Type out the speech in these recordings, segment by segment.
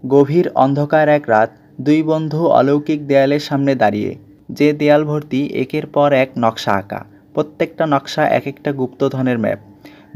গভীর অন্ধকার এক রাত, দুই বন্ধু অলৌকিক দেয়ালের সামনে দাঁড়িয়ে। যে দেয়াল ভর্তি একের পর এক নকশা আঁকা, প্রত্যেকটা নকশা এক একটা গুপ্তধনের ম্যাপ।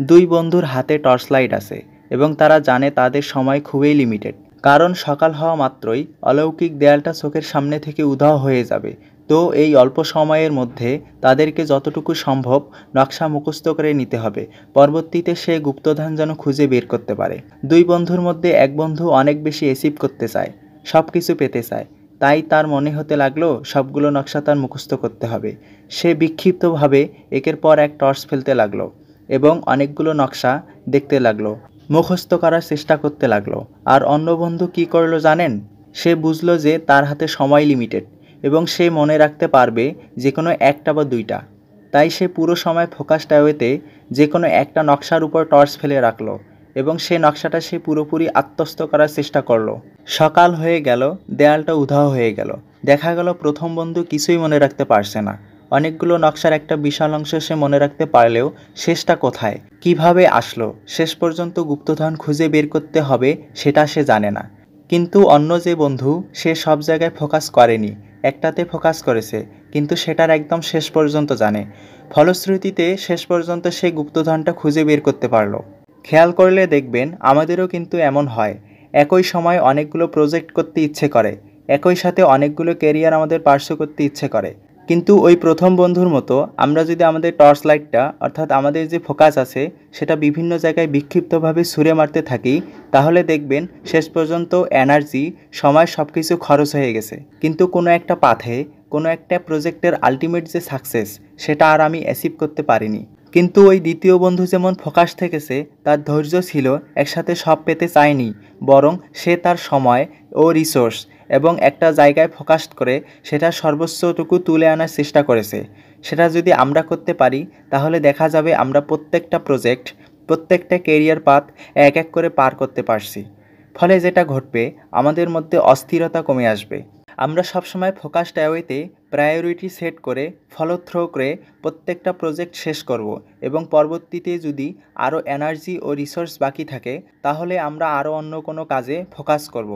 দুই বন্ধুর হাতে টর্চ লাইট আছে এবং তারা জানে তাদের সময় খুবই লিমিটেড, কারণ সকাল হওয়া মাত্রই অলৌকিক দেয়ালটা চোখের সামনে থেকে উধাও হয়ে যাবে। তো এই অল্প সময়ের মধ্যে তাদেরকে যতটুকু সম্ভব নকশা মুখস্থ করে নিতে হবে, পরবর্তীতে সে গুপ্তধন যেন খুঁজে বের করতে পারে। দুই বন্ধুর মধ্যে এক বন্ধু অনেক বেশি অ্যাচিভ করতে চায়, সব কিছু পেতে চায়। তাই তার মনে হতে লাগলো সবগুলো নকশা তার মুখস্থ করতে হবে। সে বিক্ষিপ্তভাবে একের পর এক টর্চ ফেলতে লাগলো এবং অনেকগুলো নকশা দেখতে লাগলো, মুখস্থ করার চেষ্টা করতে লাগলো। আর অন্য বন্ধু কী করলো জানেন? সে বুঝলো যে তার হাতে সময় লিমিটেড এবং সে মনে রাখতে পারবে যে কোনো একটা বা দুইটা। তাই সে পুরো সময় ফোকাস টাওয়েতে যে কোনো একটা নকশার উপর টর্চ ফেলে রাখলো এবং সে নকশাটা সে পুরোপুরি আত্মস্থ করার চেষ্টা করলো। সকাল হয়ে গেল, দেয়ালটা উধাও হয়ে গেল। দেখা গেল প্রথম বন্ধু কিছুই মনে রাখতে পারছে না। অনেকগুলো নকশার একটা বিশাল অংশ সে মনে রাখতে পারলেও শেষটা কোথায়, কিভাবে আসলো, শেষ পর্যন্ত গুপ্তধন খুঁজে বের করতে হবে সেটা সে জানে না। কিন্তু অন্য যে বন্ধু, সে সব জায়গায় ফোকাস করেনি, একটাতে ফোকাস করেছে, কিন্তু সেটার একদম শেষ পর্যন্ত জানে। ফলশ্রুতিতে শেষ পর্যন্ত সে গুপ্তধনটা খুঁজে বের করতে পারলো। খেয়াল করলে দেখবেন আমাদেরও কিন্তু এমন হয়। একই সময় অনেকগুলো প্রজেক্ট করতে ইচ্ছে করে, একই সাথে অনেকগুলো ক্যারিয়ার আমাদের পার্সু করতে ইচ্ছে করে। কিন্তু ওই প্রথম বন্ধুর মতো আমরা যদি আমাদের টর্চ লাইটটা, অর্থাৎ আমাদের যে ফোকাস আছে, সেটা বিভিন্ন জায়গায় বিক্ষিপ্তভাবে ছুঁড়ে মারতে থাকি, তাহলে দেখবেন শেষ পর্যন্ত এনার্জি, সময় সব কিছু খরচ হয়ে গেছে, কিন্তু কোনো একটা পাথে, কোনো একটা প্রজেক্টের আলটিমেট যে সাকসেস, সেটা আর আমি অ্যাচিভ করতে পারিনি। কিন্তু ওই দ্বিতীয় বন্ধু যেমন ফোকাস থেকেছে, তার ধৈর্য ছিল, একসাথে সব পেতে চায়নি, বরং সে তার সময় ও রিসোর্স এবং একটা জায়গায় ফোকাস করে সেটা সর্বোচ্চটুকু তুলে আনার চেষ্টা করেছে। সেটা যদি আমরা করতে পারি, তাহলে দেখা যাবে আমরা প্রত্যেকটা প্রজেক্ট, প্রত্যেকটা কেরিয়ার পাথ এক এক করে পার করতে পারছি। ফলে যেটা ঘটবে, আমাদের মধ্যে অস্থিরতা কমে আসবে। আমরা সবসময় ফোকাস অ্যাওয়েতে প্রায়োরিটি সেট করে ফলো থ্রো করে প্রত্যেকটা প্রজেক্ট শেষ করব এবং পরবর্তীতে যদি আরও এনার্জি ও রিসোর্স বাকি থাকে, তাহলে আমরা আরও অন্য কোনো কাজে ফোকাস করব।